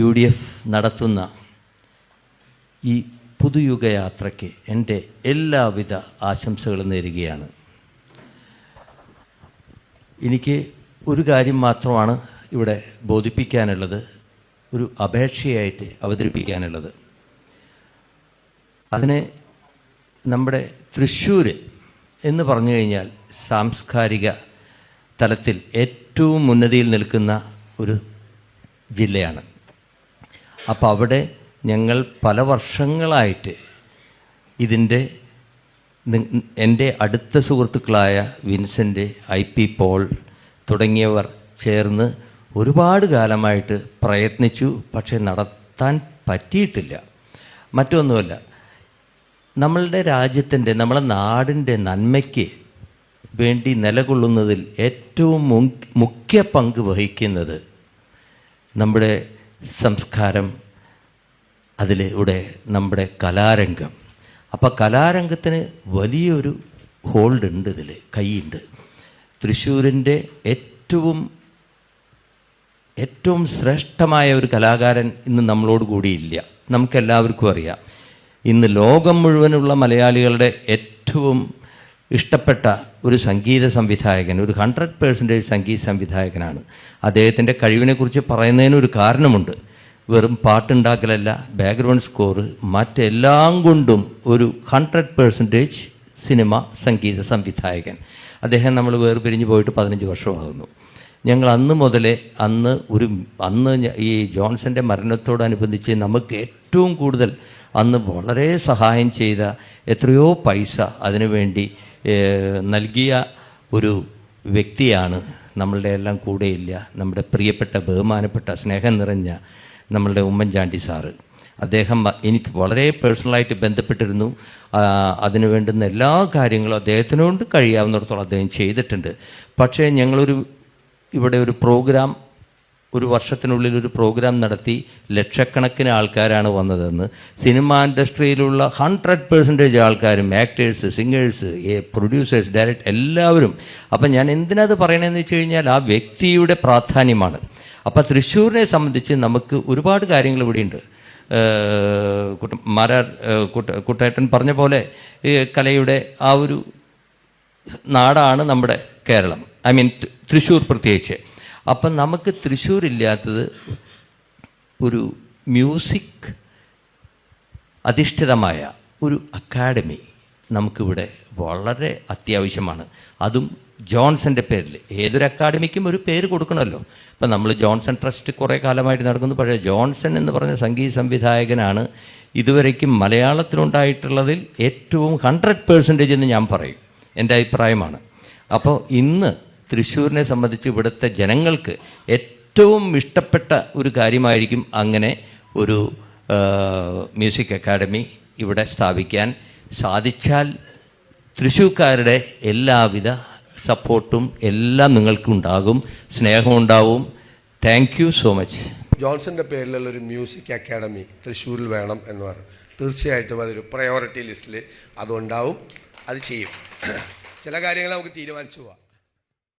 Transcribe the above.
UDF നടത്തുന്ന ഈ പുതുയുഗയാത്രയ്ക്ക് എൻ്റെ എല്ലാവിധ ആശംസകളും നേരുകയാണ്. എനിക്ക് ഒരു കാര്യം മാത്രമാണ് ഇവിടെ ബോധിപ്പിക്കാനുള്ളത്, ഒരു അപേക്ഷയായിട്ട് അവതരിപ്പിക്കാനുള്ളത്. അതിന് നമ്മുടെ തൃശ്ശൂർ എന്ന് പറഞ്ഞു കഴിഞ്ഞാൽ സാംസ്കാരിക തലത്തിൽ ഏറ്റവും ഉന്നതിയിൽ നിൽക്കുന്ന ഒരു ജില്ലയാണ്. അപ്പോൾ അവിടെ ഞങ്ങൾ പല വർഷങ്ങളായിട്ട് ഇതിൻ്റെ എൻ്റെ അടുത്ത സുഹൃത്തുക്കളായ വിൻസെൻ്റ്, IP പോൾ തുടങ്ങിയവർ ചേർന്ന് ഒരുപാട് കാലമായിട്ട് പ്രയത്നിച്ചു. പക്ഷേ നടത്താൻ പറ്റിയിട്ടില്ല. മറ്റൊന്നുമല്ല, നമ്മളുടെ രാജ്യത്തിൻ്റെ, നമ്മളെ നാടിൻ്റെ നന്മയ്ക്ക് വേണ്ടി നിലകൊള്ളുന്നതിൽ ഏറ്റവും മുഖ്യ പങ്ക് വഹിക്കുന്നത് നമ്മുടെ സംസ്കാരം, അതിലൂടെ നമ്മുടെ കലാരംഗം. അപ്പോൾ കലാരംഗത്തിന് വലിയൊരു ഹോൾഡ് ഉണ്ട്, ഇതിൽ കൈയുണ്ട്. തൃശ്ശൂരിൻ്റെ ഏറ്റവും ശ്രേഷ്ഠമായ ഒരു കലാകാരൻ ഇന്ന് നമ്മളോട് കൂടിയില്ല. നമുക്കെല്ലാവർക്കും അറിയാം, ഇന്ന് ലോകം മുഴുവനുള്ള മലയാളികളുടെ ഏറ്റവും ഇഷ്ടപ്പെട്ട ഒരു സംഗീത സംവിധായകൻ, ഒരു 100% സംഗീത സംവിധായകനാണ്. അദ്ദേഹത്തിൻ്റെ കഴിവിനെക്കുറിച്ച് പറയുന്നതിനൊരു കാരണമുണ്ട്. വെറും പാട്ടുണ്ടാക്കലല്ല, ബാക്ക്ഗ്രൗണ്ട് സ്കോർ, മറ്റെല്ലാം കൊണ്ടും ഒരു 100% സിനിമ സംഗീത സംവിധായകൻ. അദ്ദേഹം നമ്മൾ വേർപിരിഞ്ഞ് പോയിട്ട് 15 വർഷമാകുന്നു. ഞങ്ങൾ അന്ന് മുതലേ അന്ന് ഈ ജോൺസൻ്റെ മരണത്തോടനുബന്ധിച്ച് നമുക്ക് ഏറ്റവും കൂടുതൽ അന്ന് വളരെ സഹായം ചെയ്ത, എത്രയോ പൈസ അതിനുവേണ്ടി നൽകിയ ഒരു വ്യക്തിയാണ്. നമ്മളുടെ എല്ലാം കൂടെയില്ല, നമ്മുടെ പ്രിയപ്പെട്ട, ബഹുമാനപ്പെട്ട, സ്നേഹം നിറഞ്ഞ നമ്മളുടെ ഉമ്മൻചാണ്ടി സാറ്. അദ്ദേഹം എനിക്ക് വളരെ പേഴ്സണലായിട്ട് ബന്ധപ്പെട്ടിരുന്നു. അതിനു വേണ്ടുന്ന എല്ലാ കാര്യങ്ങളും അദ്ദേഹത്തിനോട് കഴിയാവുന്നിടത്തോളം അദ്ദേഹം ചെയ്തിട്ടുണ്ട്. പക്ഷേ ഇവിടെ ഒരു പ്രോഗ്രാം, ഒരു വർഷത്തിനുള്ളിൽ ഒരു പ്രോഗ്രാം നടത്തി ലക്ഷക്കണക്കിന് ആൾക്കാരാണ് വന്നതെന്ന്. സിനിമ ഇൻഡസ്ട്രിയിലുള്ള 100% ആൾക്കാരും, ആക്ടേഴ്സ്, സിംഗേഴ്സ്, പ്രൊഡ്യൂസേഴ്സ്, ഡയറക്ടർ, എല്ലാവരും. അപ്പം ഞാൻ എന്തിനത് പറയണമെന്ന് വെച്ച് കഴിഞ്ഞാൽ ആ വ്യക്തിയുടെ പ്രാധാന്യമാണ്. അപ്പം തൃശ്ശൂരിനെ സംബന്ധിച്ച് നമുക്ക് ഒരുപാട് കാര്യങ്ങൾ ഇവിടെയുണ്ട്. കുട്ടേട്ടൻ പറഞ്ഞ പോലെ കലയുടെ ആ ഒരു നാടാണ് നമ്മുടെ കേരളം, തൃശ്ശൂർ പ്രത്യേകിച്ച്. അപ്പം നമുക്ക് തൃശ്ശൂരില്ലാത്തത് ഒരു മ്യൂസിക് അധിഷ്ഠിതമായ ഒരു അക്കാഡമി നമുക്കിവിടെ വളരെ അത്യാവശ്യമാണ്. അതും ജോൺസൻ്റെ പേരിൽ. ഏതൊരു അക്കാഡമിക്കും ഒരു പേര് കൊടുക്കണമല്ലോ. ഇപ്പം നമ്മൾ ജോൺസൺ ട്രസ്റ്റ് കുറേ കാലമായിട്ട് നടക്കുന്നു. പക്ഷേ ജോൺസൺ എന്ന് പറഞ്ഞ സംഗീത സംവിധായകനാണ് ഇതുവരേക്കും മലയാളത്തിലുണ്ടായിട്ടുള്ളതിൽ ഏറ്റവും 100% എന്ന് ഞാൻ പറയും, എൻ്റെ അഭിപ്രായമാണ്. അപ്പോൾ ഇന്ന് തൃശ്ശൂരിനെ സംബന്ധിച്ച് ഇവിടുത്തെ ജനങ്ങൾക്ക് ഏറ്റവും ഇഷ്ടപ്പെട്ട ഒരു കാര്യമായിരിക്കും അങ്ങനെ ഒരു മ്യൂസിക് അക്കാഡമി ഇവിടെ സ്ഥാപിക്കാൻ സാധിച്ചാൽ. തൃശ്ശൂർക്കാരുടെ എല്ലാവിധ സപ്പോർട്ടും എല്ലാം നിങ്ങൾക്കുണ്ടാകും, സ്നേഹമുണ്ടാവും. Thank you so much. ജോൺസൻ്റെ പേരിലുള്ള ഒരു മ്യൂസിക് അക്കാഡമി തൃശ്ശൂരിൽ വേണം എന്ന് പറഞ്ഞു. തീർച്ചയായിട്ടും അതൊരു പ്രയോറിറ്റി ലിസ്റ്റിൽ അതുണ്ടാവും, അത് ചെയ്യും. ചില കാര്യങ്ങൾ നമുക്ക് തീരുമാനിച്ചു പോവാം.